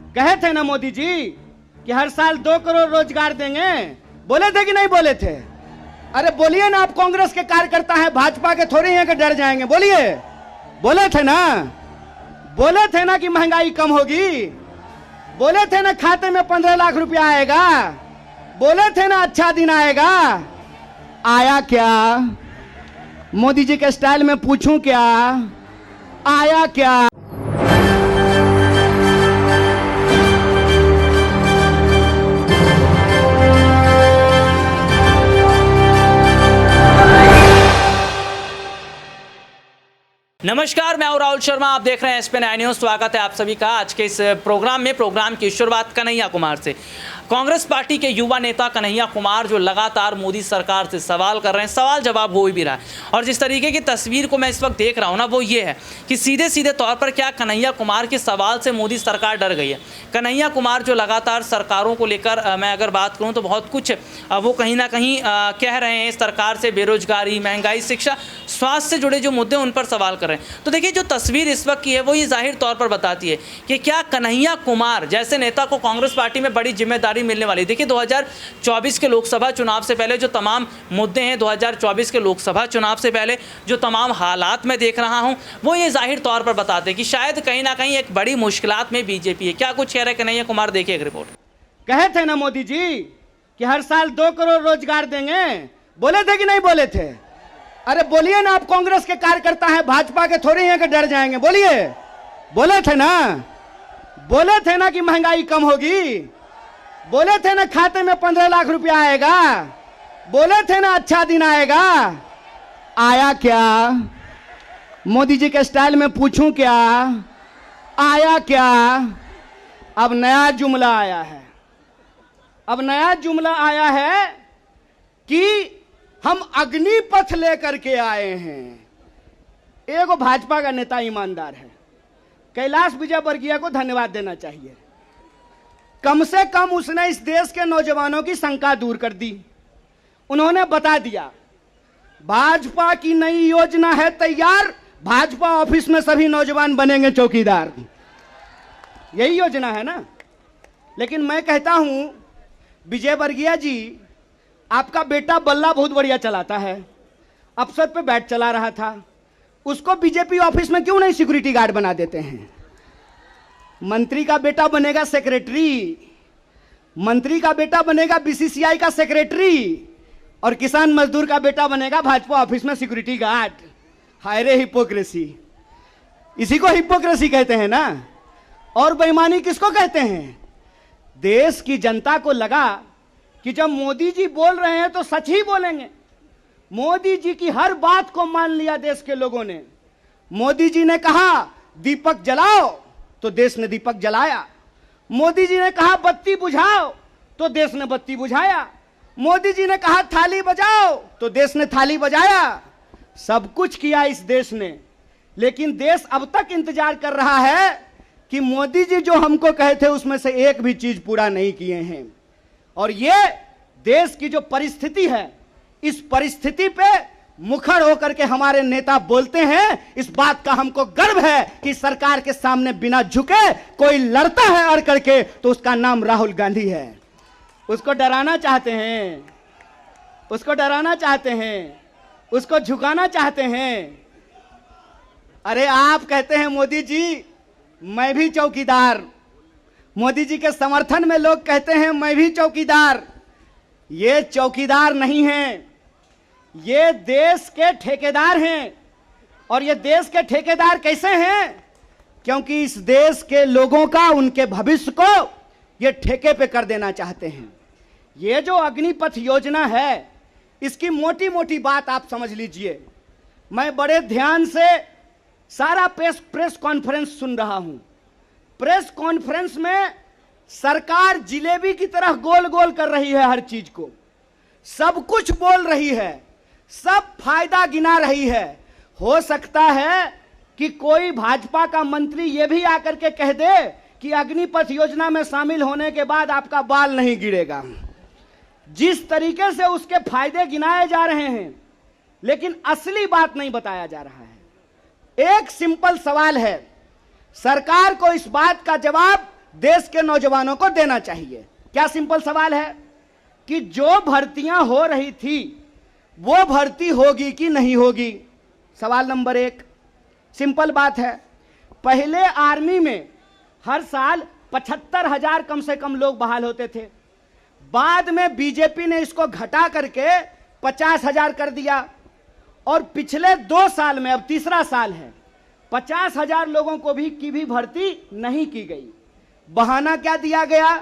कहे थे ना मोदी जी कि हर साल 2 करोड़ रोजगार देंगे, बोले थे कि नहीं बोले थे? अरे बोलिए ना, आप कांग्रेस के कार्यकर्ता हैं, भाजपा के थोड़ी हैं कि डर जाएंगे, बोलिए। बोले थे ना, बोले थे ना कि महंगाई कम होगी, बोले थे ना खाते में 15 लाख रुपया आएगा, बोले थे ना अच्छा दिन आएगा। आया क्या? मोदी जी के स्टाइल में पूछूं क्या, आया क्या? नमस्कार, मैं हूं राहुल शर्मा। आप देख रहे हैं एसपी 9 न्यूज़। स्वागत है आप सभी का आज के इस प्रोग्राम की शुरुआत कन्हैया कुमार से। कांग्रेस पार्टी के युवा नेता कन्हैया कुमार जो लगातार मोदी सरकार से सवाल कर रहे हैं, सवाल जवाब हो भी रहा है। और जिस तरीके की तस्वीर को मैं इस वक्त देख रहा हूं ना, वो ये है कि सीधे सीधे तौर पर क्या कन्हैया कुमार के सवाल से मोदी सरकार डर गई है। कन्हैया कुमार जो लगातार सरकारों को लेकर मैं अगर बात करूँ तो बहुत कुछ वो कहीं ना कहीं कह रहे हैं। सरकार से बेरोजगारी, महंगाई, शिक्षा, स्वास्थ्य से जुड़े जो मुद्दे उन पर सवाल कर रहे हैं। तो देखिए, जो तस्वीर इस वक्त की है वो ये जाहिर तौर पर बताती है कि क्या कन्हैया कुमार जैसे नेता को कांग्रेस पार्टी में बड़ी जिम्मेदारी मिलने वाली। देखिए, 2024 के लोकसभा चुनाव से पहले जो तमाम मुद्दे हैं, 2024 के लोकसभा चुनाव से पहले जो तमाम हालात मैं देख रहा हूं, वो ये जाहिर तौर पर बताते हैं कि शायद कहीं ना कहीं एक बड़ी मुश्किलात में बीजेपी है। क्या कुछ कह रहे कन्हैया कुमार, देखिए एक रिपोर्ट। कहे थे ना मोदी जी कि हर साल 2 करोड़ रोजगार देंगे, बोले थे कि नहीं बोले थे? अरे बोलिए ना, आप कांग्रेस के कार्यकर्ता हैं, भाजपा के थोड़ी हैं कि डर जाएंगे, बोलिए। बोले थे ना, बोले थे ना कि महंगाई कम होगी, बोले थे ना खाते में 15 लाख रुपया आएगा, बोले थे ना अच्छा दिन आएगा। आया क्या? मोदी जी के स्टाइल में पूछूं क्या, आया क्या? अब नया जुमला आया है। अब नया जुमला आया है कि हम अग्निपथ लेकर के आए हैं। एगो भाजपा का नेता ईमानदार है, कैलाश विजयवर्गीय को धन्यवाद देना चाहिए। कम से कम उसने इस देश के नौजवानों की शंका दूर कर दी। उन्होंने बता दिया भाजपा की नई योजना है तैयार, भाजपा ऑफिस में सभी नौजवान बनेंगे चौकीदार। यही योजना है ना। लेकिन मैं कहता हूं, विजयवर्गीय जी, आपका बेटा बल्ला बहुत बढ़िया चलाता है, अफसर पे बैठ चला रहा था, उसको बीजेपी ऑफिस में क्यों नहीं सिक्योरिटी गार्ड बना देते हैं? मंत्री का बेटा बनेगा सेक्रेटरी, मंत्री का बेटा बनेगा बीसीसीआई का सेक्रेटरी, और किसान मजदूर का बेटा बनेगा भाजपा ऑफिस में सिक्योरिटी गार्ड। हाय रे हिपोक्रेसी! इसी को हिपोक्रेसी कहते हैं ना। और बेईमानी किसको कहते हैं? देश की जनता को लगा कि जब मोदी जी बोल रहे हैं तो सच ही बोलेंगे। मोदी जी की हर बात को मान लिया देश के लोगों ने। मोदी जी ने कहा दीपक जलाओ तो देश ने दीपक जलाया। मोदी जी ने कहा बत्ती बुझाओ तो देश ने बत्ती बुझाया। मोदी जी ने कहा थाली बजाओ तो देश ने थाली बजाया। सब कुछ किया इस देश ने। लेकिन देश अब तक इंतजार कर रहा है कि मोदी जी जो हमको कहे थे उसमें से एक भी चीज पूरा नहीं किए हैं। और ये देश की जो परिस्थिति है, इस परिस्थिति पे मुखर होकर के हमारे नेता बोलते हैं। इस बात का हमको गर्व है कि सरकार के सामने बिना झुके कोई लड़ता है अड़ करके, तो उसका नाम राहुल गांधी है। उसको डराना चाहते हैं, उसको डराना चाहते हैं, उसको झुकाना चाहते हैं। अरे आप कहते हैं मोदी जी मैं भी चौकीदार, मोदी जी के समर्थन में लोग कहते हैं मैं भी चौकीदार। ये चौकीदार नहीं हैं, ये देश के ठेकेदार हैं। और ये देश के ठेकेदार कैसे हैं? क्योंकि इस देश के लोगों का, उनके भविष्य को ये ठेके पे कर देना चाहते हैं। ये जो अग्निपथ योजना है, इसकी मोटी मोटी बात आप समझ लीजिए। मैं बड़े ध्यान से सारा प्रेस कॉन्फ्रेंस सुन रहा हूं। प्रेस कॉन्फ्रेंस में सरकार जिलेबी की तरह गोल गोल कर रही है, हर चीज को सब कुछ बोल रही है, सब फायदा गिना रही है। हो सकता है कि कोई भाजपा का मंत्री यह भी आकर के कह दे कि अग्निपथ योजना में शामिल होने के बाद आपका बाल नहीं गिरेगा। जिस तरीके से उसके फायदे गिनाए जा रहे हैं, लेकिन असली बात नहीं बताया जा रहा है। एक सिंपल सवाल है, सरकार को इस बात का जवाब देश के नौजवानों को देना चाहिए। क्या सिंपल सवाल है कि जो भर्तियां हो रही थी वो भर्ती होगी कि नहीं होगी? सवाल नंबर 1। सिंपल बात है, पहले आर्मी में हर साल 75,000 कम से कम लोग बहाल होते थे। बाद में बीजेपी ने इसको घटा करके 50,000 कर दिया और पिछले 2 साल में, अब तीसरा साल है, 50,000 लोगों को की भी भर्ती नहीं की गई। बहाना क्या दिया गया?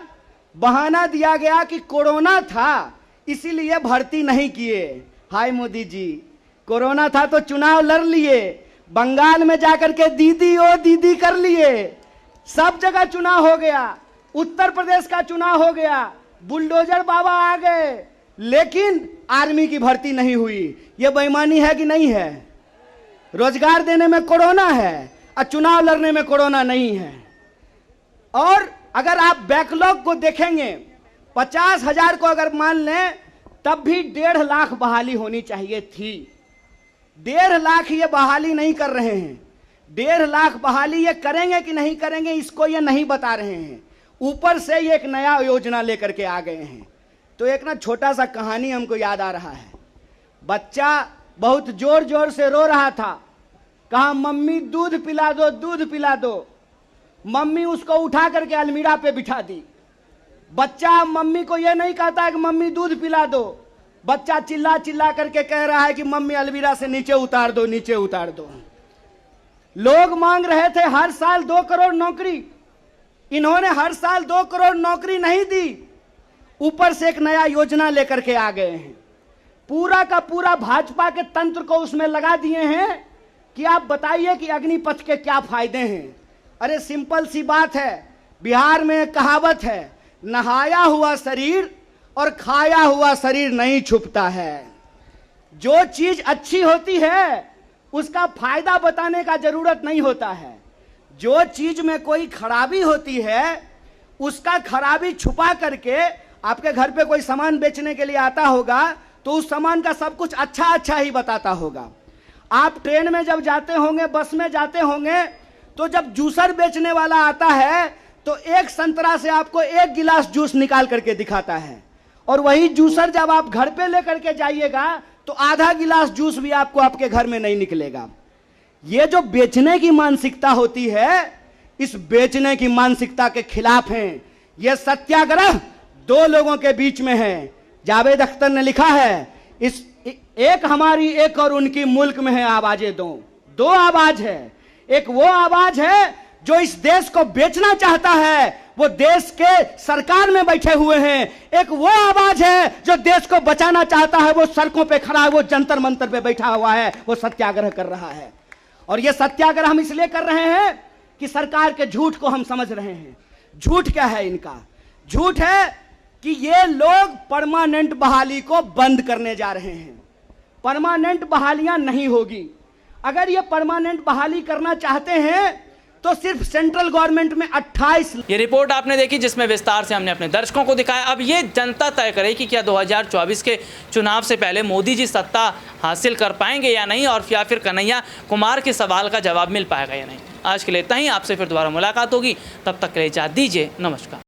बहाना दिया गया कि कोरोना था इसीलिए भर्ती नहीं किए। हाय मोदी जी, कोरोना था तो चुनाव लड़ लिए, बंगाल में जाकर के दीदी ओ दीदी कर लिए, सब जगह चुनाव हो गया, उत्तर प्रदेश का चुनाव हो गया, बुलडोजर बाबा आ गए, लेकिन आर्मी की भर्ती नहीं हुई। यह बेईमानी है कि नहीं है? रोजगार देने में कोरोना है और चुनाव लड़ने में कोरोना नहीं है। और अगर आप बैकलॉग को देखेंगे, 50,000 को अगर मान लें तब भी 1.5 लाख बहाली होनी चाहिए थी। 1.5 लाख ये बहाली नहीं कर रहे हैं। 1.5 लाख बहाली ये करेंगे कि नहीं करेंगे इसको ये नहीं बता रहे हैं। ऊपर से ये एक नया योजना लेकर के आ गए हैं। तो एक ना छोटा सा कहानी हमको याद आ रहा है। बच्चा बहुत जोर जोर से रो रहा था, कहा मम्मी दूध पिला दो, दूध पिला दो। मम्मी उसको उठा करके अलमीरा पे बिठा दी। बच्चा मम्मी को यह नहीं कहता है कि मम्मी दूध पिला दो, बच्चा चिल्ला चिल्ला करके कह रहा है कि मम्मी अलमीरा से नीचे उतार दो, नीचे उतार दो। लोग मांग रहे थे हर साल 2 करोड़ नौकरी, इन्होंने हर साल 2 करोड़ नौकरी नहीं दी, ऊपर से एक नया योजना लेकर के आ गए हैं। पूरा का पूरा भाजपा के तंत्र को उसमें लगा दिए हैं कि आप बताइए कि अग्निपथ के क्या फायदे हैं। अरे सिंपल सी बात है, बिहार में कहावत है, नहाया हुआ शरीर और खाया हुआ शरीर नहीं छुपता है। जो चीज अच्छी होती है उसका फायदा बताने का जरूरत नहीं होता है। जो चीज में कोई खराबी होती है उसका खराबी छुपा करके, आपके घर पे कोई सामान बेचने के लिए आता होगा तो उस सामान का सब कुछ अच्छा अच्छा ही बताता होगा। आप ट्रेन में जब जाते होंगे, बस में जाते होंगे, तो जब जूसर बेचने वाला आता है तो एक संतरा से आपको 1 गिलास जूस निकाल करके दिखाता है, और वही जूसर जब आप घर पे लेकर के जाइएगा तो आधा गिलास जूस भी आपको आपके घर में नहीं निकलेगा। ये जो बेचने की मानसिकता होती है, इस बेचने की मानसिकता के खिलाफ हैं। ये सत्याग्रह 2 लोगों के बीच में है। जावेद अख्तर ने लिखा है, इस एक हमारी एक और उनकी मुल्क में है आवाजें 2 आवाज है। एक वो आवाज है जो इस देश को बेचना चाहता है, वो देश के सरकार में बैठे हुए हैं। एक वो आवाज है जो देश को बचाना चाहता है, वो सड़कों पे खड़ा है, वो जंतर मंतर पे बैठा हुआ है, वो सत्याग्रह कर रहा है। और ये सत्याग्रह हम इसलिए कर रहे हैं कि सरकार के झूठ को हम समझ रहे हैं। झूठ क्या है इनका? झूठ है कि ये लोग परमानेंट बहाली को बंद करने जा रहे हैं। परमानेंट बहालियां नहीं होगी। अगर ये परमानेंट बहाली करना चाहते हैं तो सिर्फ सेंट्रल गवर्नमेंट में 28। ये रिपोर्ट आपने देखी जिसमें विस्तार से हमने अपने दर्शकों को दिखाया। अब ये जनता तय करे कि क्या 2024 के चुनाव से पहले मोदी जी सत्ता हासिल कर पाएंगे या नहीं, और या फिर कन्हैया कुमार के सवाल का जवाब मिल पाएगा या नहीं। आज के लिए इतना ही, आपसे फिर दोबारा मुलाकात होगी, तब तक के लिए इजाज़त दीजिए, नमस्कार।